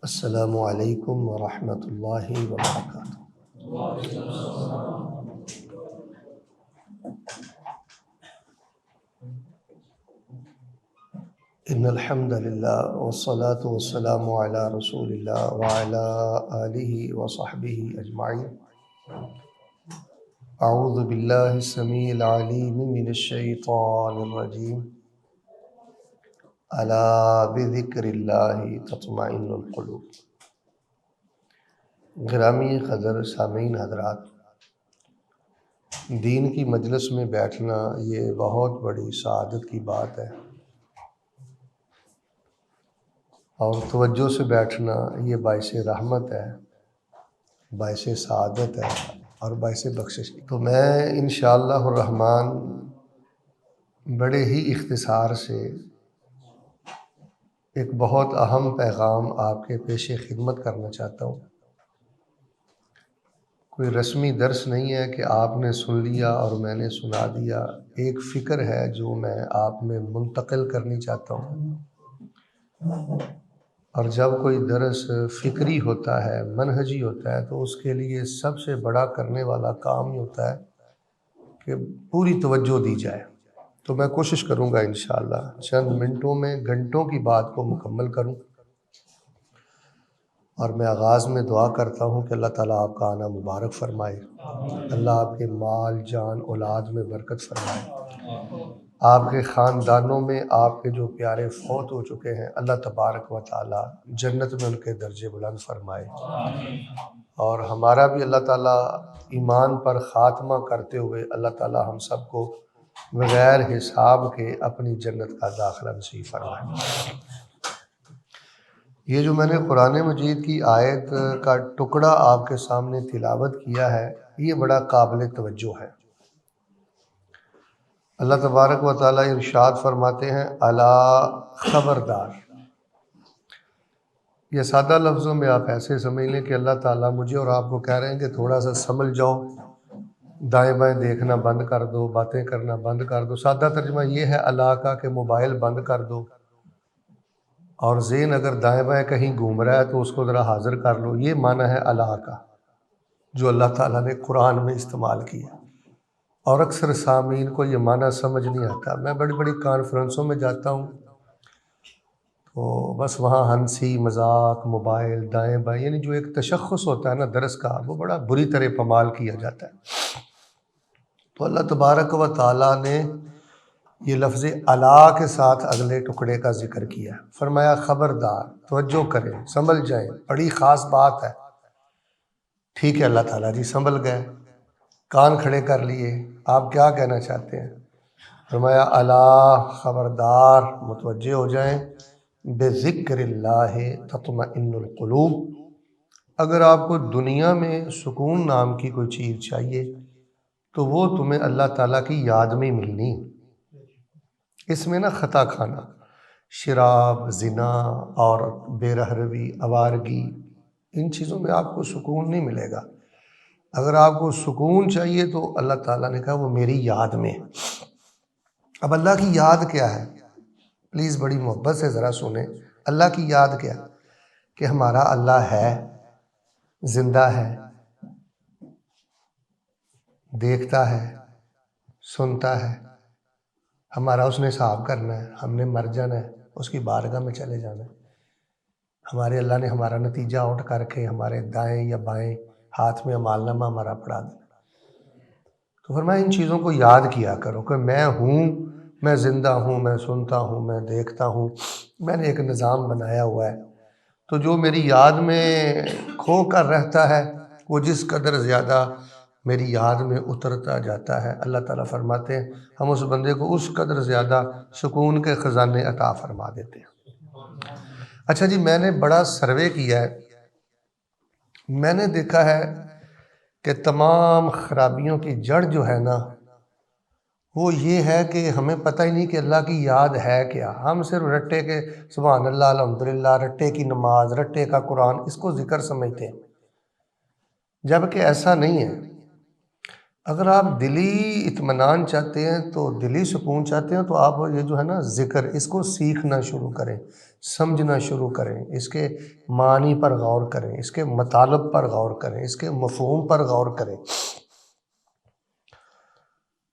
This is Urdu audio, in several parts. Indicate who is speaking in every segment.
Speaker 1: السلام علیکم ورحمۃ اللہ وبرکاتہ۔ ان الحمد للہ والصلاة والسلام علی رسول اللہ وعلی آلہ وصحبہ اجمعین۔ اعوذ باللہ السمیع العلیم من الشیطان الرجیم۔ الا بذکر اللہ تطمئن القلوب۔ گرامی قدر سامعین حضرات، دین کی مجلس میں بیٹھنا یہ بہت بڑی سعادت کی بات ہے، اور توجہ سے بیٹھنا یہ باعث رحمت ہے، باعث سعادت ہے اور باعث بخشش۔ تو میں انشاءاللہ الرحمن بڑے ہی اختصار سے ایک بہت اہم پیغام آپ کے پیش خدمت کرنا چاہتا ہوں۔ کوئی رسمی درس نہیں ہے کہ آپ نے سن لیا اور میں نے سنا دیا، ایک فکر ہے جو میں آپ میں منتقل کرنی چاہتا ہوں۔ اور جب کوئی درس فکری ہوتا ہے، منہجی ہوتا ہے، تو اس کے لیے سب سے بڑا کرنے والا کام یہ ہوتا ہے کہ پوری توجہ دی جائے۔ تو میں کوشش کروں گا انشاءاللہ چند منٹوں میں گھنٹوں کی بات کو مکمل کروں، اور میں آغاز میں دعا کرتا ہوں کہ اللہ تعالیٰ آپ کا آنا مبارک فرمائے، اللہ آپ کے مال جان اولاد میں برکت فرمائے، آپ کے خاندانوں میں آپ کے جو پیارے فوت ہو چکے ہیں اللہ تبارک و تعالیٰ جنت میں ان کے درجے بلند فرمائے، اور ہمارا بھی اللہ تعالیٰ ایمان پر خاتمہ کرتے ہوئے اللہ تعالیٰ ہم سب کو بغیر حساب کے اپنی جنت کا داخلہ نصیب فرمائے۔ یہ جو میں نے قرآن مجید کی آیت کا ٹکڑا آپ کے سامنے تلاوت کیا ہے، یہ بڑا قابل توجہ ہے۔ اللہ تبارک و تعالیٰ ارشاد فرماتے ہیں الا خبردار۔ یہ سادہ لفظوں میں آپ ایسے سمجھ لیں کہ اللہ تعالیٰ مجھے اور آپ کو کہہ رہے ہیں کہ تھوڑا سا سنبھل جاؤ، دائیں بائیں دیکھنا بند کر دو، باتیں کرنا بند کر دو۔ سادہ ترجمہ یہ ہے اللہ کا کہ موبائل بند کر دو، اور ذہن اگر دائیں بائیں کہیں گھوم رہا ہے تو اس کو ذرا حاضر کر لو۔ یہ معنی ہے اللہ کا جو اللہ تعالیٰ نے قرآن میں استعمال کیا، اور اکثر سامعین کو یہ معنی سمجھ نہیں آتا۔ میں بڑی بڑی کانفرنسوں میں جاتا ہوں تو بس وہاں ہنسی مذاق موبائل دائیں بائیں، یعنی جو ایک تشخص ہوتا ہے نا درس کا، وہ بڑا بری طرح پامال کیا جاتا ہے۔ تو اللہ تبارک و تعالیٰ نے یہ لفظ الا کے ساتھ اگلے ٹکڑے کا ذکر کیا، فرمایا خبردار، توجہ کریں، سنبھل جائیں، بڑی خاص بات ہے۔ ٹھیک ہے اللہ تعالیٰ جی، سنبھل گئے، کان کھڑے کر لیے، آپ کیا کہنا چاہتے ہیں؟ فرمایا الا خبردار، متوجہ ہو جائیں، بذکر اللہ تطمئن القلوب۔ اگر آپ کو دنیا میں سکون نام کی کوئی چیز چاہیے تو وہ تمہیں اللہ تعالیٰ کی یاد میں ملنی۔ اس میں نا خطا کھانا، شراب، زنا اور بے رحروی، آوارگی، ان چیزوں میں آپ کو سکون نہیں ملے گا۔ اگر آپ کو سکون چاہیے تو اللہ تعالیٰ نے کہا وہ میری یاد میں۔ اب اللہ کی یاد کیا ہے؟ پلیز بڑی محبت سے ذرا سنیں۔ اللہ کی یاد کیا؟ کہ ہمارا اللہ ہے، زندہ ہے، دیکھتا ہے، سنتا ہے، ہمارا اس نے حساب کرنا ہے، ہم نے مر جانا ہے، اس کی بارگاہ میں چلے جانا ہے۔ ہمارے اللہ نے ہمارا نتیجہ آؤٹ کر کے ہمارے دائیں یا بائیں ہاتھ میں اعمال نامہ ہمارا پڑھا دینا۔ تو فرمایا ان چیزوں کو یاد کیا کرو کہ میں ہوں، میں زندہ ہوں، میں سنتا ہوں، میں دیکھتا ہوں، میں نے ایک نظام بنایا ہوا ہے۔ تو جو میری یاد میں کھو کر رہتا ہے وہ جس قدر زیادہ میری یاد میں اترتا جاتا ہے، اللہ تعالیٰ فرماتے ہیں ہم اس بندے کو اس قدر زیادہ سکون کے خزانے عطا فرما دیتے ہیں۔ اچھا جی، میں نے بڑا سروے کیا ہے، میں نے دیکھا ہے کہ تمام خرابیوں کی جڑ جو ہے نا وہ یہ ہے کہ ہمیں پتہ ہی نہیں کہ اللہ کی یاد ہے کیا۔ ہم صرف رٹے کے سبحان اللہ الحمدللہ، رٹے کی نماز، رٹے کا قرآن، اس کو ذکر سمجھتے ہیں، جبکہ ایسا نہیں ہے۔ اگر آپ دلی اطمینان چاہتے ہیں تو دلی سکون چاہتے ہیں تو آپ یہ جو ہے نا ذکر، اس کو سیکھنا شروع کریں، سمجھنا شروع کریں، اس کے معنی پر غور کریں، اس کے مطالب پر غور کریں، اس کے مفہوم پر غور کریں۔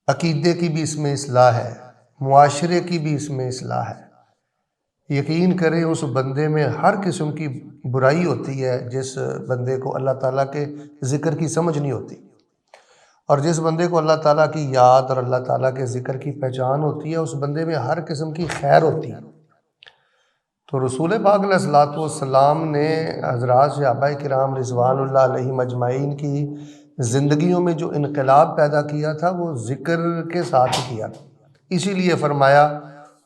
Speaker 1: عقیدے کی بھی اس میں اصلاح ہے، معاشرے کی بھی اس میں اصلاح ہے۔ یقین کریں اس بندے میں ہر قسم کی برائی ہوتی ہے جس بندے کو اللہ تعالیٰ کے ذکر کی سمجھ نہیں ہوتی، اور جس بندے کو اللہ تعالیٰ کی یاد اور اللہ تعالیٰ کے ذکر کی پہچان ہوتی ہے اس بندے میں ہر قسم کی خیر ہوتی ہے۔ تو رسول پاک علیہ الصلوۃ والسلام نے حضرات صحابہ کرام رضوان اللہ علیہم اجمعین کی زندگیوں میں جو انقلاب پیدا کیا تھا وہ ذکر کے ساتھ کیا تھا۔ اسی لیے فرمایا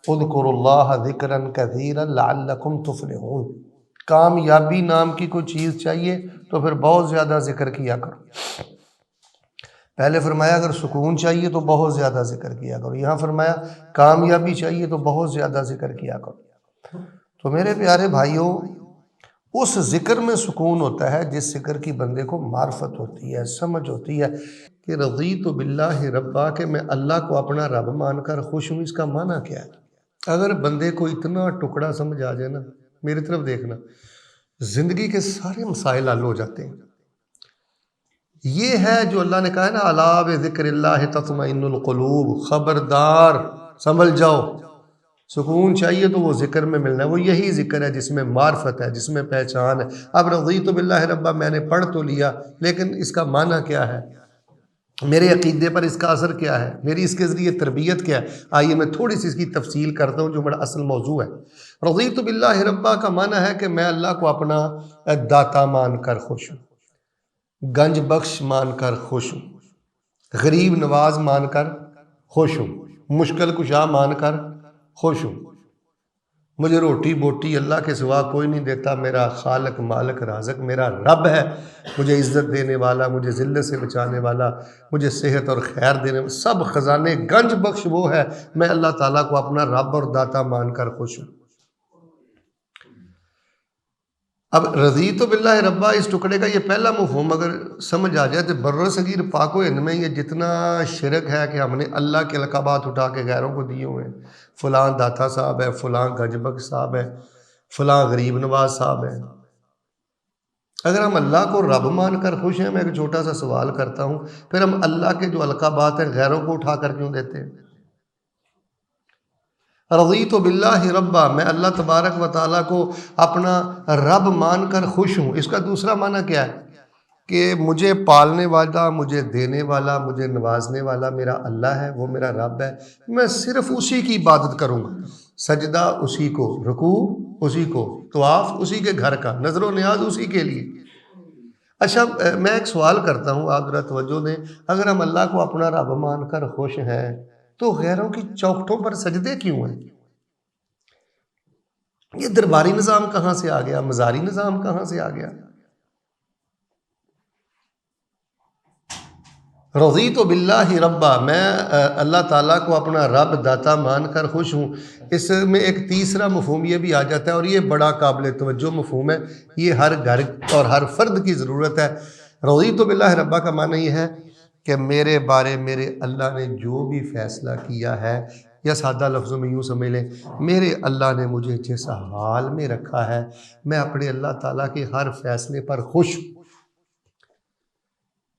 Speaker 1: اذکروا اللہ ذکرا کثیرا لعلکم تفلحون۔ کامیابی نام کی کوئی چیز چاہیے تو پھر بہت زیادہ ذکر کیا کرو۔ پہلے فرمایا اگر سکون چاہیے تو بہت زیادہ ذکر کیا کرو، یہاں فرمایا کامیابی چاہیے تو بہت زیادہ ذکر کیا کرو۔ تو میرے پیارے بھائیوں، اس ذکر میں سکون ہوتا ہے جس ذکر کی بندے کو معرفت ہوتی ہے، سمجھ ہوتی ہے کہ رضیت باللہ ربا، کہ میں اللہ کو اپنا رب مان کر خوش ہوں۔ اس کا معنی کیا ہے؟ اگر بندے کو اتنا ٹکڑا سمجھ آ جائے نا، میری طرف دیکھنا، زندگی کے سارے مسائل حل ہو جاتے ہیں۔ یہ ہے جو اللہ نے کہا ہے نا الا بذکر اللہ تطمئن القلوب، خبردار سنبھل جاؤ، سکون چاہیے تو وہ ذکر میں ملنا ہے۔ وہ یہی ذکر ہے جس میں معرفت ہے، جس میں پہچان ہے۔ اب رضیت باللہ ربا میں نے پڑھ تو لیا، لیکن اس کا معنی کیا ہے؟ میرے عقیدے پر اس کا اثر کیا ہے؟ میری اس کے ذریعے تربیت کیا ہے؟ آئیے میں تھوڑی سی اس کی تفصیل کرتا ہوں جو بڑا اصل موضوع ہے۔ رضیت باللہ ربا کا معنی ہے کہ میں اللہ کو اپنا داتا مان کر خوش ہوں، گنج بخش مان کر خوش ہوں، غریب نواز مان کر خوش ہوں، مشکل کشا مان کر خوش ہوں۔ مجھے روٹی بوٹی اللہ کے سوا کوئی نہیں دیتا، میرا خالق مالک رازق میرا رب ہے، مجھے عزت دینے والا، مجھے ذلت سے بچانے والا، مجھے صحت اور خیر دینے والا، سب خزانے گنج بخش وہ ہے۔ میں اللہ تعالیٰ کو اپنا رب اور داتا مان کر خوش ہوں۔ اب رضیت باللہ ربا اس ٹکڑے کا یہ پہلا مفہوم اگر سمجھ آ جائے تو بر صغیر پاک و ہند میں یہ جتنا شرک ہے کہ ہم نے اللہ کے القابات اٹھا کے غیروں کو دیے ہوئے ہیں، فلاں داتا صاحب ہے، فلاں گنج بخش صاحب ہے، فلاں غریب نواز صاحب ہے۔ اگر ہم اللہ کو رب مان کر خوش ہیں، میں ایک چھوٹا سا سوال کرتا ہوں، پھر ہم اللہ کے جو القابات ہیں غیروں کو اٹھا کر کیوں دیتے ہیں؟ رضیت باللہ ربا، میں اللہ تبارک و تعالیٰ کو اپنا رب مان کر خوش ہوں۔ اس کا دوسرا معنی کیا ہے؟ کہ مجھے پالنے والا، مجھے دینے والا، مجھے نوازنے والا میرا اللہ ہے، وہ میرا رب ہے، میں صرف اسی کی عبادت کروں گا، سجدہ اسی کو، رکوع اسی کو، طواف اسی کے گھر کا، نظر و نیاز اسی کے لیے۔ اچھا میں ایک سوال کرتا ہوں، آپ ذرا توجہ دیں، اگر ہم اللہ کو اپنا رب مان کر خوش ہیں تو غیروں کی چوکھٹوں پر سجدے کیوں ہیں؟ یہ درباری نظام کہاں سے آ گیا؟ مزاری نظام کہاں سے آ گیا؟ رضیت باللہ ربا، میں اللہ تعالیٰ کو اپنا رب داتا مان کر خوش ہوں۔ اس میں ایک تیسرا مفہوم یہ بھی آ جاتا ہے، اور یہ بڑا قابل توجہ مفہوم ہے، یہ ہر گھر اور ہر فرد کی ضرورت ہے۔ رضیت باللہ ربا کا معنی یہ ہے کہ میرے بارے میرے اللہ نے جو بھی فیصلہ کیا ہے، یا سادہ لفظوں میں یوں سمجھ لیں، میرے اللہ نے مجھے جس حال میں رکھا ہے، میں اپنے اللہ تعالیٰ کے ہر فیصلے پر خوش ہوں۔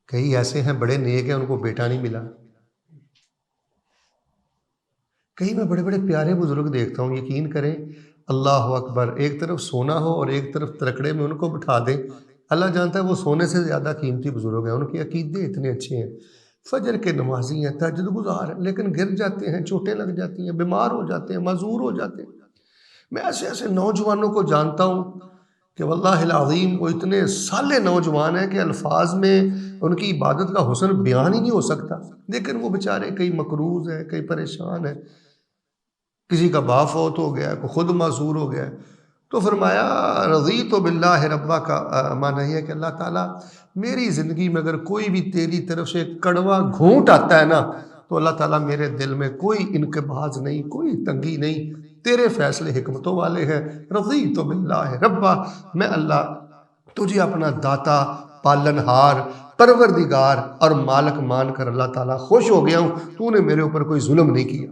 Speaker 1: کئی ایسے ہیں بڑے نیک ہیں، ان کو بیٹا نہیں ملا۔ کئی میں بڑے بڑے پیارے بزرگ دیکھتا ہوں، یقین کریں اللہ اکبر، ایک طرف سونا ہو اور ایک طرف ترکڑے میں ان کو بٹھا دیں، اللہ جانتا ہے وہ سونے سے زیادہ قیمتی بزرگ ہیں، ان کے عقیدے اتنے اچھے ہیں، فجر کے نمازی ہیں، تہجد گزار ہیں، لیکن گر جاتے ہیں، چوٹیں لگ جاتی ہیں، بیمار ہو جاتے ہیں، معذور ہو جاتے ہیں۔ میں ایسے ایسے نوجوانوں کو جانتا ہوں کہ واللہ العظیم وہ اتنے صالح نوجوان ہیں کہ الفاظ میں ان کی عبادت کا حسن بیان ہی نہیں ہو سکتا، لیکن وہ بیچارے کئی مقروض ہیں، کئی پریشان ہیں، کسی کا باپ فوت ہو گیا ہے، کوئی خود معذور ہو گیا ہے۔ تو فرمایا رضیت باللہ ربا کا معنی یہ ہے کہ اللہ تعالیٰ میری زندگی میں اگر کوئی بھی تیری طرف سے کڑوا گھونٹ آتا ہے نا، تو اللہ تعالیٰ میرے دل میں کوئی انقباض نہیں، کوئی تنگی نہیں، تیرے فیصلے حکمتوں والے ہیں۔ رضیت باللہ ربا، میں اللہ تجھے اپنا داتا، پالن ہار، پروردگار اور مالک مان کر اللہ تعالیٰ خوش ہو گیا ہوں، تو نے میرے اوپر کوئی ظلم نہیں کیا۔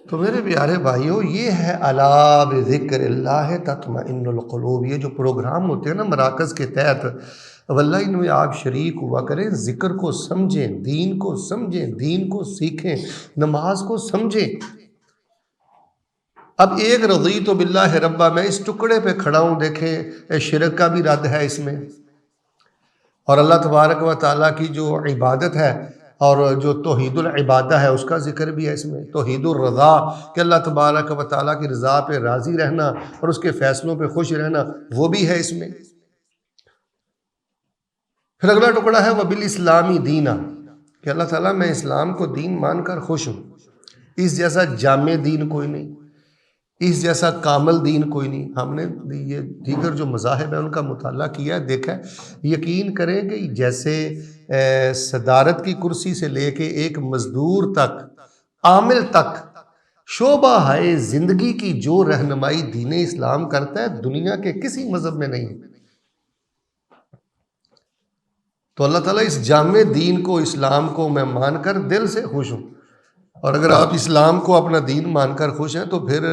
Speaker 1: تو میرے پیارے بھائیو، یہ ہے الا بذکر اللہ تطمئن القلوب۔ یہ جو پروگرام ہوتے ہیں نا مراکز کے تحت، واللہ ان میں آپ شریک ہوا کریں، ذکر کو سمجھیں، دین کو سمجھیں، دین کو سیکھیں، نماز کو سمجھیں۔ اب ایک رضیت باللہ ربا، میں اس ٹکڑے پہ کھڑا ہوں، دیکھیں شرک کا بھی رد ہے اس میں، اور اللہ تبارک و تعالیٰ کی جو عبادت ہے اور جو توحید العبادہ ہے اس کا ذکر بھی ہے اس میں، توحید الرضا کہ اللہ تبارک و تعالیٰ کی رضا پہ راضی رہنا اور اس کے فیصلوں پہ خوش رہنا، وہ بھی ہے اس میں۔ پھر اگلا ٹکڑا ہے وبالاسلامی دینا، کہ اللہ تعالیٰ میں اسلام کو دین مان کر خوش ہوں، اس جیسا جامع دین کوئی نہیں، اس جیسا کامل دین کوئی نہیں۔ ہم نے یہ دیگر جو مذاہب ہیں ان کا مطالعہ کیا ہے، دیکھا ہے، یقین کریں کہ جیسے صدارت کی کرسی سے لے کے ایک مزدور تک، عامل تک، شعبہ ہے زندگی کی جو رہنمائی دین اسلام کرتا ہے دنیا کے کسی مذہب میں نہیں۔ تو اللہ تعالیٰ اس جامع دین کو، اسلام کو میں مان کر دل سے خوش ہوں، اور اگر آپ اسلام کو اپنا دین مان کر خوش ہیں تو پھر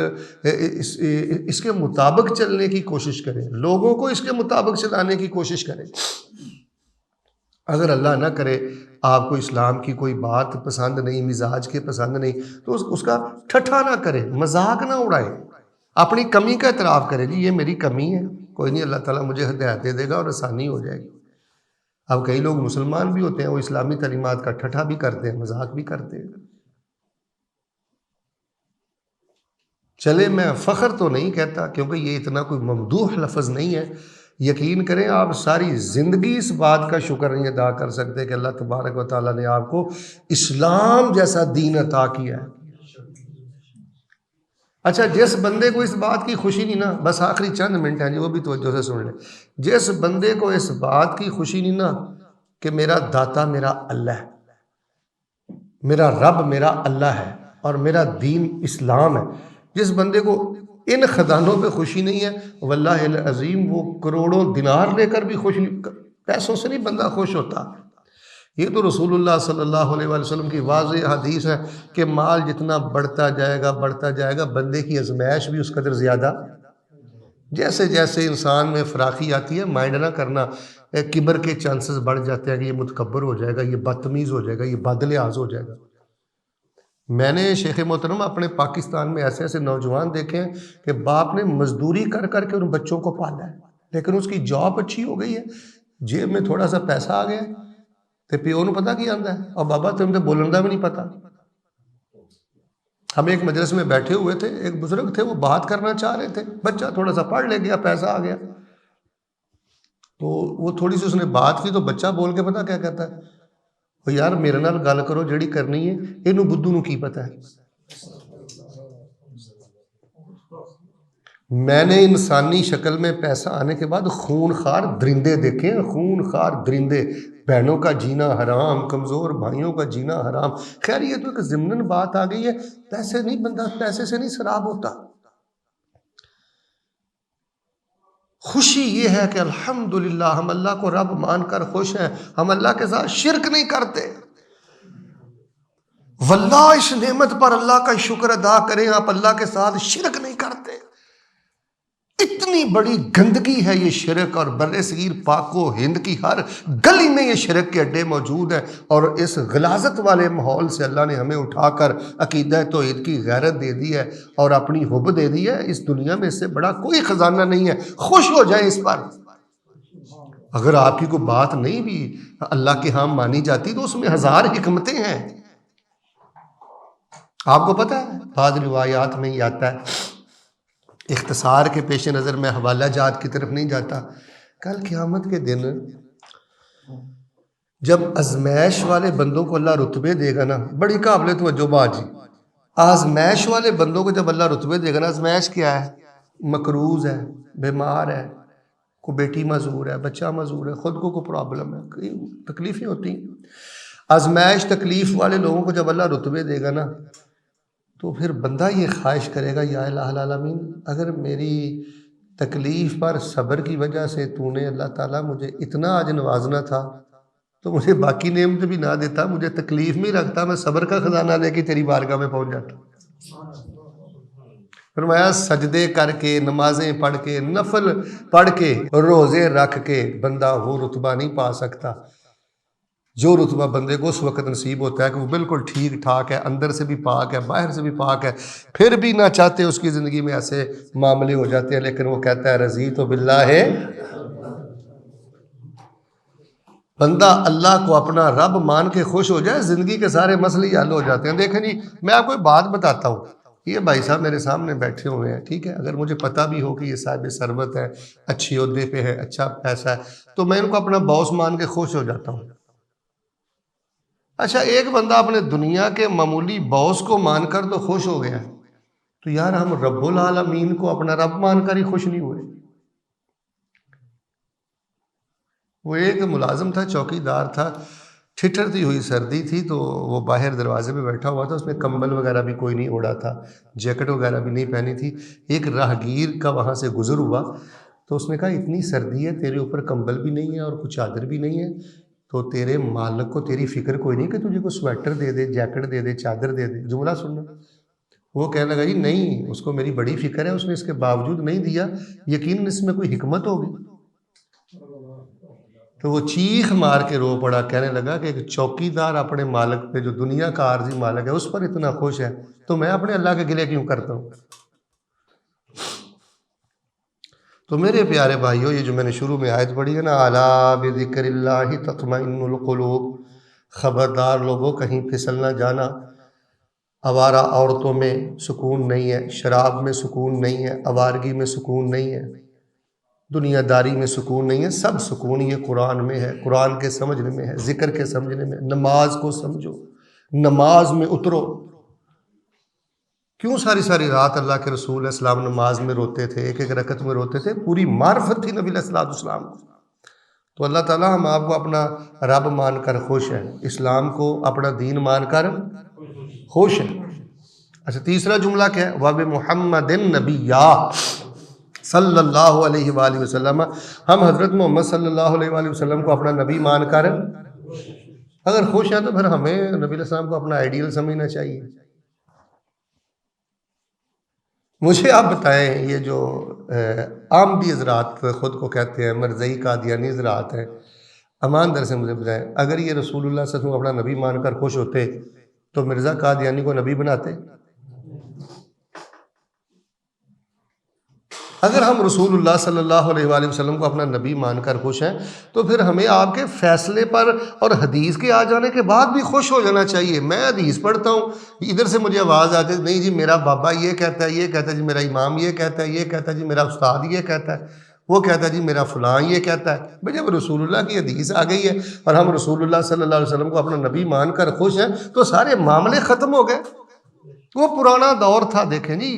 Speaker 1: اس کے مطابق چلنے کی کوشش کریں، لوگوں کو اس کے مطابق چلانے کی کوشش کریں۔ اگر اللہ نہ کرے آپ کو اسلام کی کوئی بات پسند نہیں، مزاج کے پسند نہیں، تو اس کا ٹھٹھا نہ کرے، مذاق نہ اڑائے، اپنی کمی کا اعتراف کرے، جی یہ میری کمی ہے، کوئی نہیں، اللہ تعالیٰ مجھے ہدایت دے دے گا اور آسانی ہو جائے گی۔ اب کئی لوگ مسلمان بھی ہوتے ہیں، وہ اسلامی تعلیمات کا ٹھٹھا بھی کرتے ہیں، مذاق بھی کرتے ہیں۔ چلے میں فخر تو نہیں کہتا کیونکہ یہ اتنا کوئی ممدوح لفظ نہیں ہے، یقین کریں آپ ساری زندگی اس بات کا شکر نہیں ادا کر سکتے کہ اللہ تبارک و تعالیٰ نے آپ کو اسلام جیسا دین عطا کیا ہے۔ اچھا، جس بندے کو اس بات کی خوشی نہیں نا، بس آخری چند منٹ ہیں جی، وہ بھی توجہ سے سن لیں، جس بندے کو اس بات کی خوشی نہیں نا کہ میرا داتا میرا اللہ ہے، میرا رب میرا اللہ ہے اور میرا دین اسلام ہے، جس بندے کو ان خزانوں پہ خوشی نہیں ہے، واللہ العظیم وہ کروڑوں دینار لے کر بھی خوش نہیں، پیسوں سے نہیں بندہ خوش ہوتا۔ یہ تو رسول اللہ صلی اللہ علیہ وآلہ وسلم کی واضح حدیث ہے کہ مال جتنا بڑھتا جائے گا بندے کی ازمائش بھی اس قدر زیادہ، جیسے جیسے انسان میں فراخی آتی ہے، مائنڈ نہ کرنا، کبر کے چانسز بڑھ جاتے ہیں کہ یہ متکبر ہو جائے گا، یہ بدتمیز ہو جائے گا، یہ بد لحاظ ہو جائے گا۔ میں نے شیخ محترم اپنے پاکستان میں ایسے ایسے نوجوان دیکھے ہیں کہ باپ نے مزدوری کر کر کے ان بچوں کو پالا ہے، لیکن اس کی جاب اچھی ہو گئی ہے، جیب میں تھوڑا سا پیسہ آ گیا تو پیو نو پتا کی آندا ہے، اور بابا تم تو بولن کا بھی نہیں پتا۔ ہم ایک مجلس میں بیٹھے ہوئے تھے، ایک بزرگ تھے، وہ بات کرنا چاہ رہے تھے، بچہ تھوڑا سا پڑھ لے گیا، پیسہ آ گیا، تو وہ تھوڑی سی اس نے بات کی تو بچہ بول کے پتا کیا کہتا ہے، وہ یار میرے نال گل کرو جڑی کرنی ہے، اینو بدھو نو کی پتا ہے۔ میں نے انسانی شکل میں پیسہ آنے کے بعد خون خار درندے دیکھے ہیں، خون خار درندے، بہنوں کا جینا حرام، کمزور بھائیوں کا جینا حرام۔ خیر یہ تو ایک ضمناً بات آ گئی ہے، پیسے نہیں، بندہ پیسے سے نہیں سراب ہوتا۔ خوشی یہ ہے کہ الحمدللہ ہم اللہ کو رب مان کر خوش ہیں، ہم اللہ کے ساتھ شرک نہیں کرتے۔ واللہ اس نعمت پر اللہ کا شکر ادا کریں، آپ اللہ کے ساتھ شرک نہیں کرتے۔ اتنی بڑی گندگی ہے یہ شرک، اور بر صغیر پاک و ہند کی ہر گلی میں یہ شرک کے اڈے موجود ہیں، اور اس غلاظت والے ماحول سے اللہ نے ہمیں اٹھا کر عقیدہ توحید کی غیرت دے دی ہے اور اپنی حب دے دی ہے۔ اس دنیا میں اس سے بڑا کوئی خزانہ نہیں ہے، خوش ہو جائیں اس پر۔ اگر آپ کی کوئی بات نہیں بھی اللہ کے ہاں مانی جاتی تو اس میں ہزار حکمتیں ہیں۔ آپ کو پتہ ہے بعض روایات میں ہی آتا ہے، اختصار کے پیش نظر میں حوالہ جات کی طرف نہیں جاتا، کل قیامت کے دن جب ازمائش والے بندوں کو اللہ رتبے دے گا نا، بڑی قابل توجہ بات جی، آزمائش والے بندوں کو جب اللہ رتبے دے گا نا، ازمائش کیا ہے؟ مقروض ہے، بیمار ہے، کوئی بیٹی معذور ہے، بچہ معذور ہے، خود کو کوئی پرابلم ہے، کئی تکلیفیں ہوتی ہیں۔ آزمائش تکلیف والے لوگوں کو جب اللہ رتبے دے گا نا، تو پھر بندہ یہ خواہش کرے گا، یا الہ العالمین اگر میری تکلیف پر صبر کی وجہ سے تو نے اللہ تعالیٰ مجھے اتنا آج نوازنا تھا تو مجھے باقی نعمت بھی نہ دیتا، مجھے تکلیف میں رکھتا، میں صبر کا خزانہ لے کے تیری بارگاہ میں پہنچ جاتا۔ فرمایا سجدے کر کے، نمازیں پڑھ کے، نفل پڑھ کے، روزے رکھ کے بندہ وہ رتبہ نہیں پا سکتا جو رتبہ بندے کو اس وقت نصیب ہوتا ہے کہ وہ بالکل ٹھیک ٹھاک ہے، اندر سے بھی پاک ہے، باہر سے بھی پاک ہے، پھر بھی نہ چاہتے اس کی زندگی میں ایسے معاملے ہو جاتے ہیں، لیکن وہ کہتا ہے رضیت باللہ ہے۔ بندہ اللہ کو اپنا رب مان کے خوش ہو جائے، زندگی کے سارے مسئلے حل ہو جاتے ہیں۔ دیکھیں جی، میں آپ کو ایک بات بتاتا ہوں، یہ بھائی صاحب میرے سامنے بیٹھے ہوئے ہیں، ٹھیک ہے، اگر مجھے پتہ بھی ہو کہ یہ صاحب ثروت ہے، اچھی عہدے پہ ہے، اچھا پیسہ ہے، تو میں ان کو اپنا باس مان کے خوش ہو جاتا ہوں۔ اچھا، ایک بندہ اپنے دنیا کے معمولی باس کو مان کر تو خوش ہو گیا، تو یار ہم رب العالمین کو اپنا رب مان کر ہی خوش نہیں ہوئے۔ وہ ایک ملازم تھا، چوکی دار تھا، ٹھٹرتی ہوئی سردی تھی تو وہ باہر دروازے پہ بیٹھا ہوا تھا، اس نے کمبل وغیرہ بھی کوئی نہیں اوڑھا تھا، جیکٹ وغیرہ بھی نہیں پہنی تھی۔ ایک راہگیر کا وہاں سے گزر ہوا تو اس نے کہا اتنی سردی ہے، تیرے اوپر کمبل بھی نہیں ہے اور کچھ چادر بھی نہیں ہے، تو تیرے مالک کو تیری فکر کوئی نہیں کہ تجھے کوئی سویٹر دے دے، جیکٹ دے دے، چادر دے دے؟ جملہ سننا۔ وہ کہنے لگا جی نہیں، اس کو میری بڑی فکر ہے، اس نے اس کے باوجود نہیں دیا، یقیناً اس میں کوئی حکمت ہوگی۔ تو وہ چیخ مار کے رو پڑا، کہنے لگا کہ ایک چوکی دار اپنے مالک پہ جو دنیا کا عارضی مالک ہے اس پر اتنا خوش ہے تو میں اپنے اللہ کے گلے کیوں کرتا ہوں؟ تو میرے پیارے بھائیوں، یہ جو میں نے شروع میں آیت پڑھی ہے نا، الا بذکر اللہ تطمئن القلوب، خبردار لوگوں کہیں پھسل نہ جانا۔ آوارہ عورتوں میں سکون نہیں ہے، شراب میں سکون نہیں ہے، آوارگی میں سکون نہیں ہے، دنیا داری میں سکون نہیں ہے، سب سکون یہ قرآن میں ہے، قرآن کے سمجھنے میں ہے، ذکر کے سمجھنے میں، نماز کو سمجھو، نماز میں اترو۔ کیوں ساری ساری رات اللہ کے رسول علیہ السلام نماز میں روتے تھے، ایک ایک رکعت میں روتے تھے؟ پوری معرفت تھی نبی علیہ السلام کو۔ تو اللہ تعالیٰ ہم آپ کو اپنا رب مان کر خوش ہے، اسلام کو اپنا دین مان کر خوش ہے۔ اچھا، تیسرا جملہ کیا ہے؟ وَبِمُحَمَّدٍ نَبِيًّا، صلی اللہ علیہ وآلہ وسلم، ہم حضرت محمد صلی اللہ علیہ وآلہ وسلم کو اپنا نبی مان کر اگر خوش ہیں تو پھر ہمیں نبی علیہ السلام کو اپنا آئیڈیل سمجھنا چاہیے۔ مجھے آپ بتائیں، یہ جو آمدی حضرات خود کو کہتے ہیں، مرزئی قادیانی حضرات ہیں، امان در سے مجھے بتائیں، اگر یہ رسول اللہ صلی اللہ علیہ وسلم کو اپنا نبی مان کر خوش ہوتے تو مرزا قادیانی کو نبی بناتے؟ اگر ہم رسول اللہ صلی اللہ علیہ وآلہ وسلم کو اپنا نبی مان کر خوش ہیں تو پھر ہمیں آپ کے فیصلے پر اور حدیث کے آ جانے کے بعد بھی خوش ہو جانا چاہیے۔ میں حدیث پڑھتا ہوں، ادھر سے مجھے آواز آتی ہے، نہیں جی میرا بابا یہ کہتا ہے، یہ کہتا ہے جی میرا امام یہ کہتا ہے، یہ کہتا ہے جی میرا استاد یہ کہتا ہے، وہ کہتا ہے جی میرا فلاں یہ کہتا ہے۔ بھئی جب رسول اللہ کی حدیث آ گئی ہے اور ہم رسول اللہ صلی اللہ علیہ وسلم کو اپنا نبی مان کر خوش ہیں تو سارے معاملے ختم ہو گئے۔ وہ پرانا دور تھا، دیکھیں جی،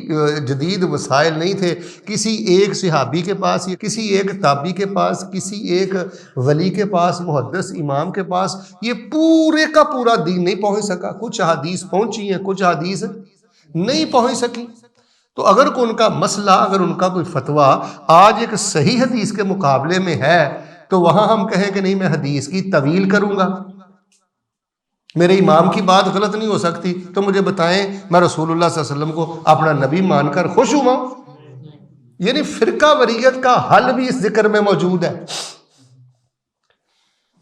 Speaker 1: جدید وسائل نہیں تھے، کسی ایک صحابی کے پاس یا کسی ایک تابعی کے پاس، کسی ایک ولی کے پاس، محدث امام کے پاس یہ پورے کا پورا دین نہیں پہنچ سکا۔ کچھ حدیث پہنچی ہیں، کچھ حدیث نہیں پہنچ سکی۔ تو اگر کوئی ان کا مسئلہ، اگر ان کا کوئی فتویٰ آج ایک صحیح حدیث کے مقابلے میں ہے تو وہاں ہم کہیں کہ نہیں میں حدیث کی طویل کروں گا، میرے امام کی بات غلط نہیں ہو سکتی، تو مجھے بتائیں میں رسول اللہ صلی اللہ علیہ وسلم کو اپنا نبی مان کر خوش ہوا؟ یعنی فرقہ وریت کا حل بھی اس ذکر میں موجود ہے۔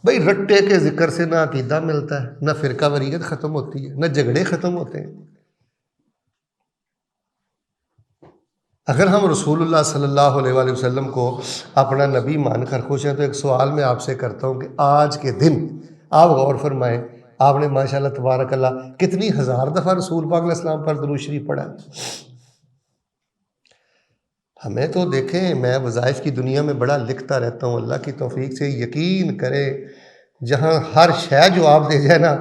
Speaker 1: بھئی رٹے کے ذکر سے نہ عقیدہ ملتا ہے، نہ فرقہ وریت ختم ہوتی ہے، نہ جھگڑے ختم ہوتے ہیں۔ اگر ہم رسول اللہ صلی اللہ علیہ وآلہ وسلم کو اپنا نبی مان کر خوش ہیں تو ایک سوال میں آپ سے کرتا ہوں کہ آج کے دن آپ غور فرمائیں، آپ نے ماشاءاللہ تبارک اللہ کتنی ہزار دفعہ رسول پاک علیہ السلام پر درود شریف پڑھا؟ ہمیں تو دیکھیں، میں وظائف کی دنیا میں بڑا لکھتا رہتا ہوں، اللہ کی توفیق سے یقین کرے جہاں ہر شے جو آپ دے جائے نا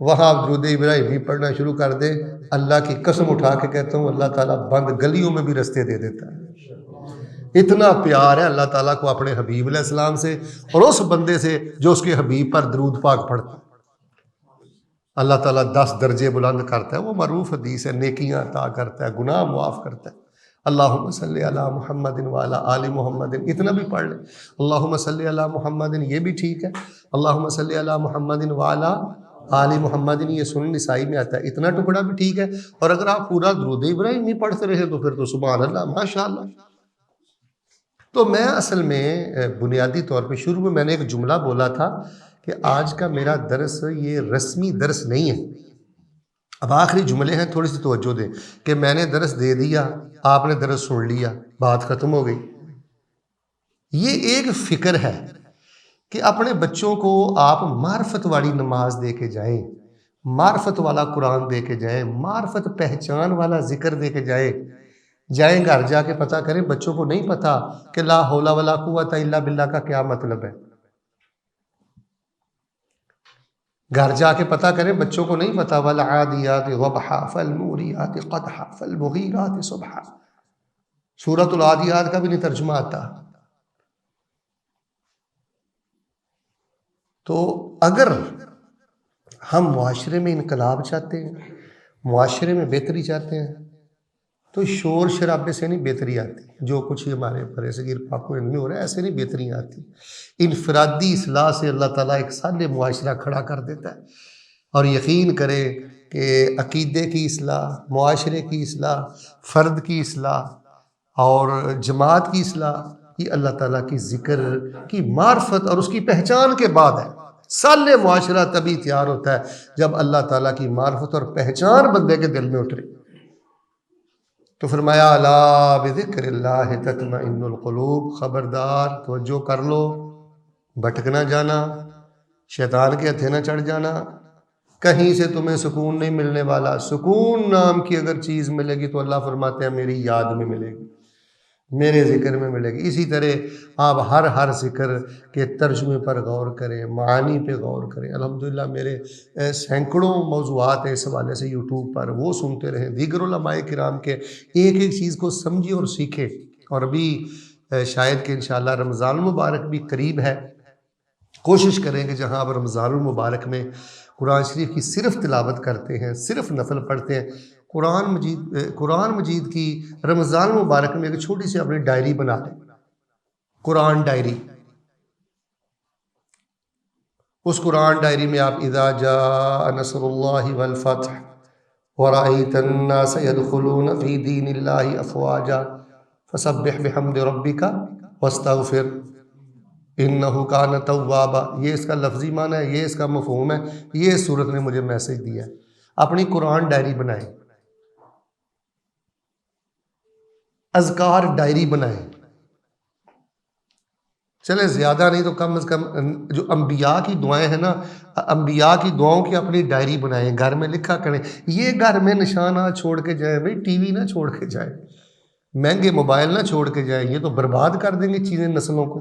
Speaker 1: وہاں آپ درود ابراہیمی پڑھنا شروع کر دیں، اللہ کی قسم اٹھا کے کہتا ہوں اللہ تعالیٰ بند گلیوں میں بھی رستے دے دیتا ہے۔ اتنا پیار ہے اللہ تعالیٰ کو اپنے حبیب علیہ السلام سے اور اس بندے سے جو اس کے حبیب پر درود پاک پڑھتا ہے۔ اللہ تعالیٰ 10 درجے بلند کرتا ہے، وہ معروف حدیث ہے، نیکیاں عطا کرتا ہے، گناہ معاف کرتا ہے۔ اللہم صلی علی محمد وعلی آل محمد، اتنا بھی پڑھ لیں۔ اللہم صلی علی محمد، یہ بھی ٹھیک ہے۔ اللہم صلی علی محمد وعلی آل محمد، یہ سنن نسائی میں آتا ہے، اتنا ٹکڑا بھی ٹھیک ہے۔ اور اگر آپ پورا درود ابراہیم نہیں پڑھتے رہے تو پھر تو سبحان اللہ، ماشاء اللہ۔ تو میں اصل میں بنیادی طور پہ شروع میں نے ایک جملہ بولا تھا کہ آج کا میرا درس یہ رسمی درس نہیں ہے۔ اب آخری جملے ہیں، تھوڑی سی توجہ دیں کہ میں نے درس دے دیا، آپ نے درس سن لیا، بات ختم ہو گئی۔ یہ ایک فکر ہے کہ اپنے بچوں کو آپ معرفت والی نماز دے کے جائیں، معرفت والا قرآن دے کے جائیں، معرفت پہچان والا ذکر دے کے جائیں گھر جا کے پتہ کریں۔ بچوں کو نہیں پتہ کہ لا حول ولا قوت الا باللہ کا کیا مطلب ہے۔ گھر جا کے پتہ کریں، بچوں کو نہیں پتہ والعادیات ضبحا فالموریات قدحا فالمغیرات صبحا۔ سورۃ العادیات کا بھی نہیں ترجمہ آتا۔ تو اگر ہم معاشرے میں انقلاب چاہتے ہیں، معاشرے میں بہتری چاہتے ہیں، تو شور شرابے سے نہیں بہتری آتی۔ جو کچھ ہی ہمارے برِ صغیر پاک و ہند میں ہو رہا ہے، ایسے نہیں بہتریاں آتی۔ انفرادی اصلاح سے اللہ تعالیٰ ایک صالح معاشرہ کھڑا کر دیتا ہے۔ اور یقین کرے کہ عقیدے کی اصلاح، معاشرے کی اصلاح، فرد کی اصلاح اور جماعت کی اصلاح، یہ اللہ تعالیٰ کی ذکر کی معرفت اور اس کی پہچان کے بعد ہے۔ صالح معاشرہ تبھی تیار ہوتا ہے جب اللہ تعالیٰ کی معرفت اور پہچان بندے کے دل میں اترے۔ تو فرمایا الا بذکر اللہ تطمئن القلوب، خبردار توجہ کر لو، بھٹک نہ جانا، شیطان کے ہتھے نہ چڑھ جانا، کہیں سے تمہیں سکون نہیں ملنے والا۔ سکون نام کی اگر چیز ملے گی تو اللہ فرماتے ہیں میری یاد میں ملے گی، میرے ذکر میں ملے گی۔ اسی طرح آپ ہر ذکر کے ترجمے پر غور کریں، معانی پہ غور کریں۔ الحمدللہ میرے سینکڑوں موضوعات ہیں اس حوالے سے یوٹیوب پر، وہ سنتے رہیں۔ دیگر علماء کرام کے ایک ایک چیز کو سمجھیں اور سیکھیں۔ اور ابھی شاید کہ انشاءاللہ رمضان المبارک بھی قریب ہے، کوشش کریں کہ جہاں آپ رمضان المبارک میں قرآن شریف کی صرف تلاوت کرتے ہیں، صرف نفل پڑھتے ہیں، قرآن مجید کی رمضان المبارک میں ایک چھوٹی سی اپنی ڈائری بنا لیں، قرآن ڈائری۔ اس قرآن ڈائری میں آپ اذا جاء نصر اللہ والفتح ورأیت الناس يدخلون فی دین اللہ افواجا فسبح بحمد ربک واستغفر انہ کان توابا، یہ اس کا لفظی معنی ہے، یہ اس کا مفہوم ہے، یہ اس صورت نے مجھے میسج دیا ہے۔ اپنی قرآن ڈائری بنائیں، اذکار ڈائری بنائیں، چلے زیادہ نہیں تو کم از کم جو انبیاء کی دعائیں ہیں نا، انبیاء کی دعاؤں کی اپنی ڈائری بنائیں، گھر میں لکھا کریں۔ یہ گھر میں نشانات چھوڑ کے جائیں، بھئی ٹی وی نہ چھوڑ کے جائیں، مہنگے موبائل نہ چھوڑ کے جائیں، یہ تو برباد کر دیں گے چیزیں نسلوں کو۔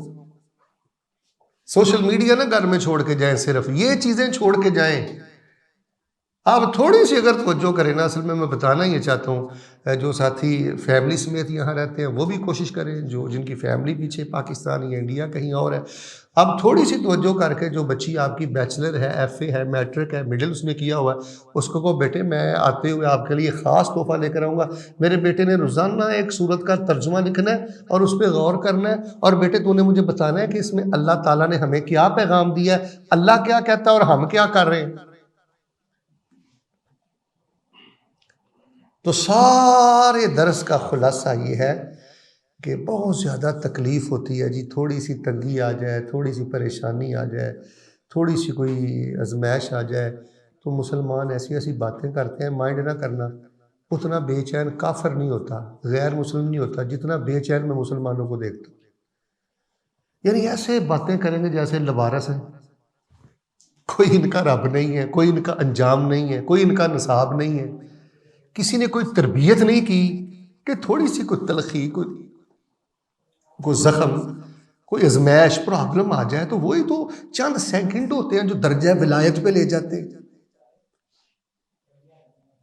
Speaker 1: سوشل میڈیا نہ گھر میں چھوڑ کے جائیں، صرف یہ چیزیں چھوڑ کے جائیں۔ آپ تھوڑی سی اگر توجہ کریں نا، اصل میں بتانا یہ چاہتا ہوں، جو ساتھی فیملی سمیت یہاں رہتے ہیں وہ بھی کوشش کریں، جن کی فیملی پیچھے پاکستان یا انڈیا کہیں اور ہے۔ اب تھوڑی سی توجہ کر کے، جو بچی آپ کی بیچلر ہے، ایف اے ہے، میٹرک ہے، مڈل اس نے کیا ہوا ہے، اس کو کہو بیٹے میں آتے ہوئے آپ کے لیے خاص تحفہ لے کر آؤں گا، میرے بیٹے نے روزانہ ایک سورت کا ترجمہ لکھنا ہے اور اس پہ غور کرنا ہے، اور بیٹے تو نے مجھے بتانا ہے کہ اس میں اللہ تعالیٰ نے ہمیں کیا پیغام دیا ہے، اللہ کیا کہتا ہے اور ہم کیا کر رہے ہیں۔ تو سارے درس کا خلاصہ یہ ہے کہ بہت زیادہ تکلیف ہوتی ہے جی، تھوڑی سی تنگی آ جائے، تھوڑی سی پریشانی آ جائے، تھوڑی سی کوئی ازمائش آ جائے تو مسلمان ایسی ایسی باتیں کرتے ہیں۔ مائنڈ نہ کرنا، اتنا بے چین کافر نہیں ہوتا، غیر مسلم نہیں ہوتا جتنا بے چین میں مسلمانوں کو دیکھتا۔ یعنی ایسے باتیں کریں گے جیسے لوارس ہیں، کوئی ان کا رب نہیں ہے، کوئی ان کا انجام نہیں ہے، کوئی ان کا نصاب نہیں ہے، کسی نے کوئی تربیت نہیں کی کہ تھوڑی سی کوئی تلخی، کوئی زخم، کوئی ازمائش، پرابلم آ جائے تو وہی تو چند سیکنڈ ہوتے ہیں جو درجہ ولایت پہ لے جاتے ہیں۔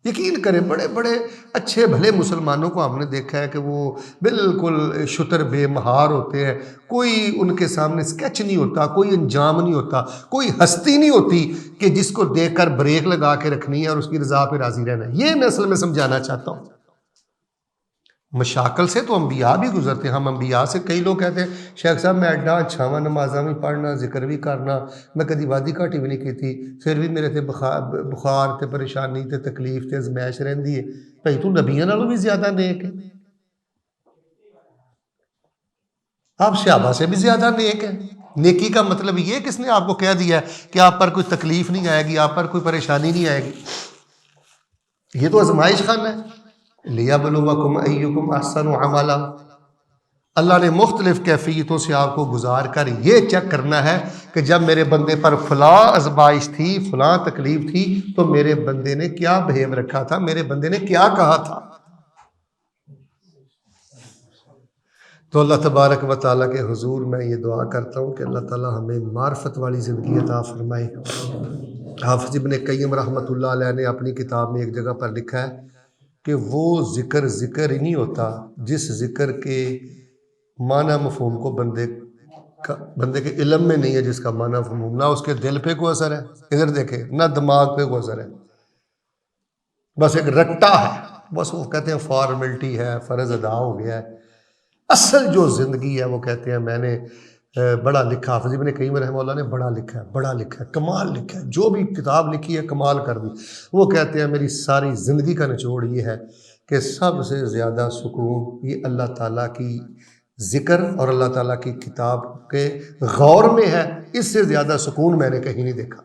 Speaker 1: یقین کریں بڑے بڑے اچھے بھلے مسلمانوں کو ہم نے دیکھا ہے کہ وہ بالکل شتر بے مہار ہوتے ہیں، کوئی ان کے سامنے سکیچ نہیں ہوتا، کوئی انجام نہیں ہوتا، کوئی ہستی نہیں ہوتی کہ جس کو دیکھ کر بریک لگا کے رکھنی ہے اور اس کی رضا پہ راضی رہنا ہے۔ یہ میں اصل میں سمجھانا چاہتا ہوں۔ مشاکل سے تو انبیاء بھی گزرتے ہیں. ہم انبیاء سے کئی لوگ کہتے ہیں شیخ صاحب میں ایڈا چھاواں نمازاں بھی پڑھنا ذکر بھی کرنا میں کدی وادی گھاٹی بھی نہیں کیتی پھر بھی میرے تے بخار تے پریشانی تے تکلیف تے ازمائش رہندی ہے. بھائی تو نبیاں نالوں بھی زیادہ نیک ہے, آپ صحابہ سے بھی زیادہ نیک ہیں. نیکی کا مطلب یہ کس نے آپ کو کہہ دیا ہے کہ آپ پر کوئی تکلیف نہیں آئے گی, آپ پر کوئی پریشانی نہیں آئے گی. یہ تو آزمائش خانہ ہے. لِيَبْلُوَكُمْ أَيُّكُمْ أَحْسَنُ عَمَلًا. اللہ نے مختلف کیفیتوں سے آپ کو گزار کر یہ چیک کرنا ہے کہ جب میرے بندے پر فلاں آزمائش تھی, فلاں تکلیف تھی, تو میرے بندے نے کیا بہیو رکھا تھا, میرے بندے نے کیا کہا تھا. تو اللہ تبارک و تعالیٰ کے حضور میں یہ دعا کرتا ہوں کہ اللہ تعالیٰ ہمیں معرفت والی زندگی عطا فرمائے. حافظ ابن قیم رحمۃ اللہ علیہ نے اپنی کتاب میں ایک جگہ پر لکھا ہے کہ وہ ذکر ذکر ہی نہیں ہوتا جس ذکر کے معنی مفہوم کو بندے کے علم میں نہیں ہے, جس کا معنی مفہوم نہ اس کے دل پہ کوئی اثر ہے, ادھر دیکھے نہ دماغ پہ کوئی اثر ہے, بس ایک رٹا ہے, بس وہ کہتے ہیں فارملٹی ہے, فرض ادا ہو گیا ہے. اصل جو زندگی ہے وہ کہتے ہیں میں نے بڑا لکھا, حافظ ابن قیم رحمہ اللہ نے بڑا لکھا ہے, بڑا لکھا ہے, کمال لکھا ہے, جو بھی کتاب لکھی ہے کمال کر دی. وہ کہتے ہیں میری ساری زندگی کا نچوڑ یہ ہے کہ سب سے زیادہ سکون یہ اللہ تعالیٰ کی ذکر اور اللہ تعالیٰ کی کتاب کے غور میں ہے. اس سے زیادہ سکون میں نے کہیں نہیں دیکھا.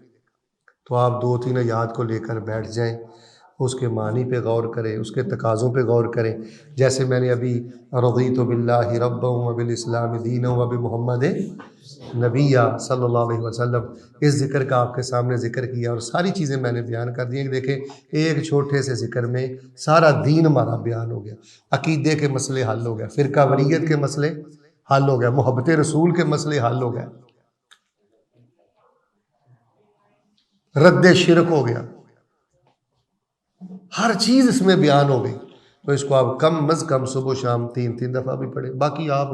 Speaker 1: تو آپ 2-3 آیات کو لے کر بیٹھ جائیں, اس کے معنی پہ غور کریں, اس کے تقاضوں پہ غور کریں. جیسے میں نے ابھی رضیت باللہ ربا وبالاسلام دینا وبمحمد نبیہ صلی اللہ علیہ وسلم, اس ذکر کا آپ کے سامنے ذکر کیا اور ساری چیزیں میں نے بیان کر دی ہیں کہ دیکھیں ایک چھوٹے سے ذکر میں سارا دین ہمارا بیان ہو گیا. عقیدے کے مسئلے حل ہو گئے, فرقہ وریت کے مسئلے حل ہو گئے, محبت رسول کے مسئلے حل ہو گئے, رد شرک ہو گیا, ہر چیز اس میں بیان ہو گئی. تو اس کو آپ کم از کم صبح و شام 3 دفعہ بھی پڑھیں. باقی آپ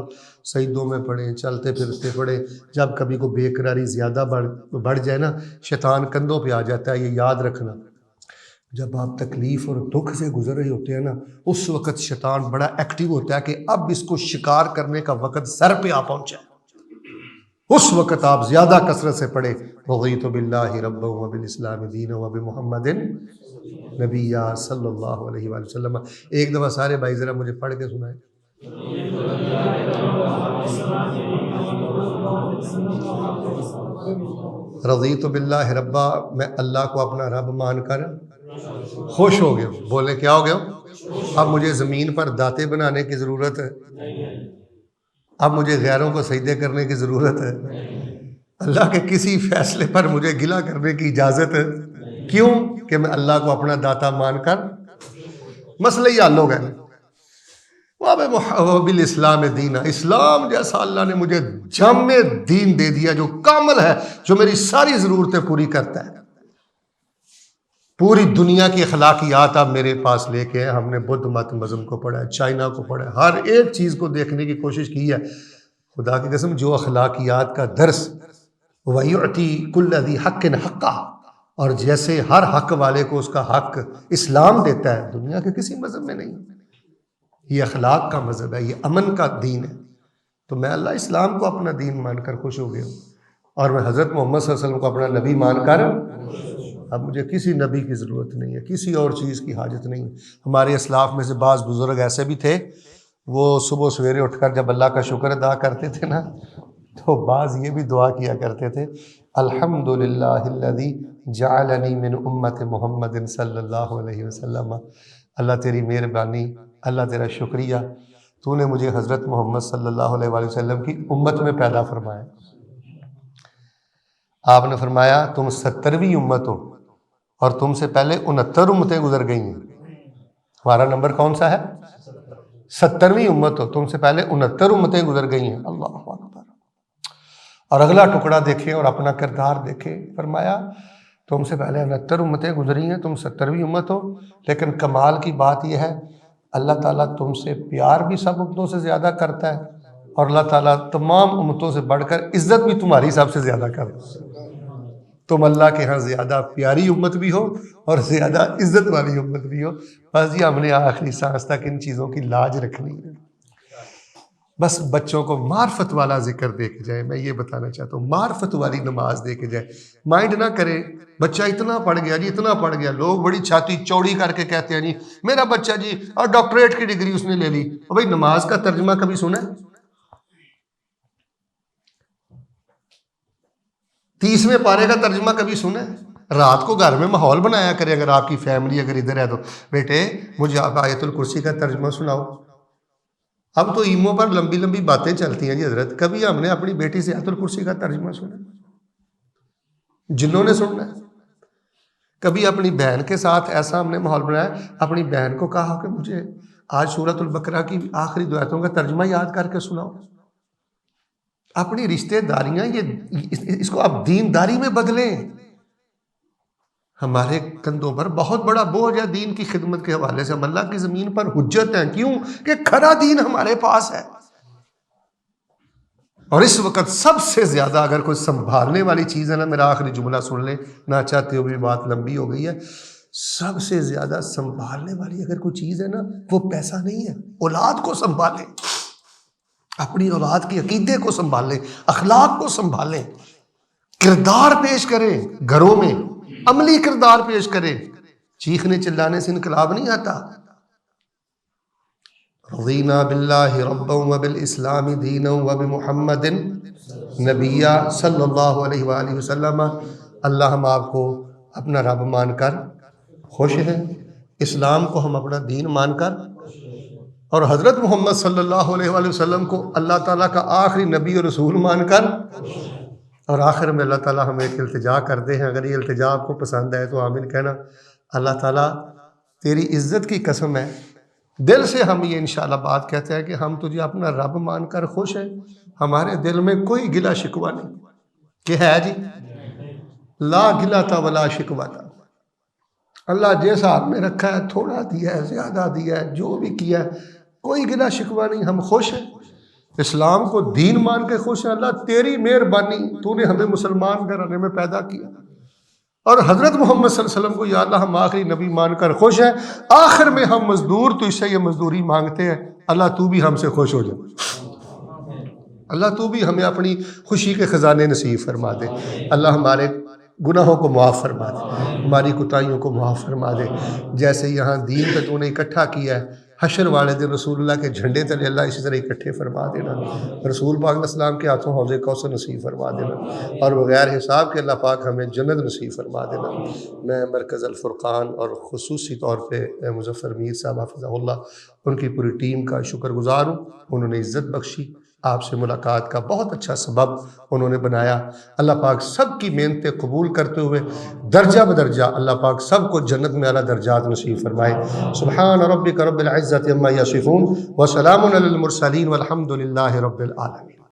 Speaker 1: سجدوں میں پڑھیں, چلتے پھرتے پڑھیں. جب کبھی کو بے قراری زیادہ بڑھ جائے نا, شیطان کندھوں پہ آ جاتا ہے. یہ یاد رکھنا, جب آپ تکلیف اور دکھ سے گزر رہے ہوتے ہیں نا, اس وقت شیطان بڑا ایکٹیو ہوتا ہے کہ اب اس کو شکار کرنے کا وقت سر پہ آ پہنچا ہے. اس وقت آپ زیادہ کثرت سے پڑھیں رضیت باللہ ربا وبالاسلام دینا وبمحمد نبیہ صلی اللہ علیہ وآلہ وسلم. ایک دفعہ سارے بھائی ذرا مجھے پڑھ کے سنائیں. رضیت باللہ ربا, میں اللہ کو اپنا رب مان کر خوش ہو گیا. بولے کیا ہو گیا؟ اب مجھے زمین پر داتے بنانے کی ضرورت ہے, اب مجھے غیروں کو سجدے کرنے کی ضرورت ہے, اللہ کے کسی فیصلے پر مجھے گلہ کرنے کی اجازت ہے. کیوں؟ کہ میں اللہ کو اپنا داتا مان کر مسئلہ ہی حل ہو گئے. وبالاسلام دینا, اسلام جیسا اللہ نے مجھے جامع دین دے دیا جو کامل ہے, جو میری ساری ضرورتیں پوری کرتا ہے. پوری دنیا کی اخلاقیات آپ میرے پاس لے کے ہیں. ہم نے بدھ مت مذہب کو پڑھا ہے, چائنا کو پڑھا ہے, ہر ایک چیز کو دیکھنے کی کوشش کی ہے. خدا کی قسم جو اخلاقیات کا درس وَيُعْتِي كُلَّ ذِي حَقٍّ حَقَّهُ, اور جیسے ہر حق والے کو اس کا حق اسلام دیتا ہے, دنیا کے کسی مذہب میں نہیں. یہ اخلاق کا مذہب ہے, یہ امن کا دین ہے. تو میں اللہ اسلام کو اپنا دین مان کر خوش ہو گیا ہوں, اور میں حضرت محمد صلی اللہ علیہ وسلم کو اپنا نبی مان کر اب مجھے کسی نبی کی ضرورت نہیں ہے, کسی اور چیز کی حاجت نہیں ہے. ہمارے اسلاف میں سے بعض بزرگ ایسے بھی تھے, وہ صبح سویرے اٹھ کر جب اللہ کا شکر ادا کرتے تھے نا, تو بعض یہ بھی دعا کیا کرتے تھے, الحمدللہ الذی جعلنی من امت محمد صلی اللہ علیہ وسلم. اللہ تیری مہربانی, اللہ تیرا شکریہ, تو نے مجھے حضرت محمد صلی اللہ علیہ وآلہ وسلم کی امت میں پیدا فرمایا. آپ نے فرمایا تم 70ویں امت ہو, اور تم سے پہلے 69 امتیں گزر گئی ہیں. ہمارا نمبر کون سا ہے؟ 70ویں امت ہو, تم سے پہلے 69 امتیں گزر گئی ہیں. اللہ اکبر. اور اگلا ٹکڑا دیکھیں اور اپنا کردار دیکھیں. فرمایا تم سے پہلے 69 امتیں گزری ہیں, تم 70ویں امت ہو, لیکن کمال کی بات یہ ہے اللہ تعالیٰ تم سے پیار بھی سب امتوں سے زیادہ کرتا ہے, اور اللہ تعالیٰ تمام امتوں سے بڑھ کر عزت بھی تمہاری سب سے زیادہ کرتا ہے. تم اللہ کے ہاں زیادہ پیاری امت بھی ہو اور زیادہ عزت والی امت بھی ہو. بس جی ہم نے آخری سانس تک ان چیزوں کی لاج رکھنی ہے. بس بچوں کو معرفت والا ذکر دے کے جائے. میں یہ بتانا چاہتا ہوں معرفت والی نماز دے کے جائے. مائنڈ نہ کرے بچہ اتنا پڑھ گیا جی اتنا پڑھ گیا. لوگ بڑی چھاتی چوڑی کر کے کہتے ہیں جی میرا بچہ جی اور ڈاکٹریٹ کی ڈگری اس نے لے لی. اور بھائی نماز کا ترجمہ کبھی سنا ہے؟ 30ویں پارے کا ترجمہ کبھی سنا ہے؟ رات کو گھر میں ماحول بنایا کرے. اگر آپ کی فیملی اگر ادھر ہے تو بیٹے مجھے آپ آیت الکرسی کا ترجمہ سناؤ. اب تو ایموں پر لمبی لمبی باتیں چلتی ہیں جی حضرت. کبھی ہم نے اپنی بیٹی سے آیت الکرسی کا ترجمہ سنا؟ جنہوں نے سننا ہے. کبھی اپنی بہن کے ساتھ ایسا ہم نے ماحول بنایا اپنی بہن کو کہا کہ مجھے آج سورۃ البقرہ کی آخری 2 آیتوں کا ترجمہ یاد کر کے سناؤ. اپنی رشتہ داریاں یہ اس کو آپ دینداری میں بدلیں. ہمارے کندھوں پر بہت بڑا بوجھ ہے دین کی خدمت کے حوالے سے. ہم اللہ کی زمین پر حجت ہیں. کیوں کہ کھرا دین ہمارے پاس ہے. اور اس وقت سب سے زیادہ اگر کوئی سنبھالنے والی چیز ہے نا, میرا آخری جملہ سن لیں, نہ چاہتے ہوئے بات لمبی ہو گئی ہے, سب سے زیادہ سنبھالنے والی اگر کوئی چیز ہے نا وہ پیسہ نہیں ہے. اولاد کو سنبھالیں, اپنی اولاد کے عقیدے کو سنبھالیں, اخلاق کو سنبھالیں, کردار پیش کریں, گھروں میں عملی کردار پیش کریں. چیخنے چلانے سے انقلاب نہیں آتا. رضینا باللہ ربا وبالاسلام دینا وبمحمد نبیا صلی اللہ علیہ وآلہ وسلم. اللہ ہم آپ کو اپنا رب مان کر خوش ہیں, اسلام کو ہم اپنا دین مان کر, اور حضرت محمد صلی اللہ علیہ وآلہ وسلم کو اللہ تعالیٰ کا آخری نبی اور رسول مان کر. اور آخر میں اللہ تعالیٰ ہمیں ایک التجا کرتے ہیں, اگر یہ التجا آپ کو پسند ہے تو آمین کہنا. اللہ تعالیٰ تیری عزت کی قسم ہے, دل سے ہم یہ انشاءاللہ بات کہتے ہیں کہ ہم تجھے اپنا رب مان کر خوش ہیں. ہمارے دل میں کوئی گلا شکوہ نہیں کہ ہے جی لا گلا تھا ولا شکوہ تھا. اللہ جیسا آپ نے رکھا ہے, تھوڑا دیا ہے زیادہ دیا ہے, جو بھی کیا ہے کوئی گلا شکوہ نہیں. ہم خوش ہیں, اسلام کو دین مان کے خوش ہیں. اللہ تیری مہربانی, تو نے ہمیں مسلمان گھرانے میں پیدا کیا, اور حضرت محمد صلی اللہ علیہ وسلم کو یا اللہ ہم آخری نبی مان کر خوش ہیں. آخر میں ہم مزدور تو اس سے یہ مزدوری مانگتے ہیں. اللہ تو بھی ہم سے خوش ہو جائے. اللہ تو بھی ہمیں اپنی خوشی کے خزانے نصیب فرما دے. اللہ ہمارے گناہوں کو معاف فرما دے, ہماری کوتاہیوں کو معاف فرما دے. جیسے یہاں دین پہ تو نے اکٹھا کیا ہے, حشر والے دن رسول اللہ کے جھنڈے تلے اللہ اسی طرح اکٹھے فرما دینا. رسول پاک علیہ السلام کے ہاتھوں حوض کوثر نصیب فرما دینا, اور بغیر حساب کے اللہ پاک ہمیں جنت نصیب فرما دینا. میں مرکز الفرقان اور خصوصی طور پہ مظفر میر صاحب حافظہ اللہ, ان کی پوری ٹیم کا شکر گزار ہوں. انہوں نے عزت بخشی, آپ سے ملاقات کا بہت اچھا سبب انہوں نے بنایا. اللہ پاک سب کی محنتیں قبول کرتے ہوئے درجہ بدرجہ اللہ پاک سب کو جنت میں اعلیٰ درجات نصیب فرمائے. سبحان ربک رب العزت عما یصفون وسلام علی المرسلین والحمد للہ رب العالمین.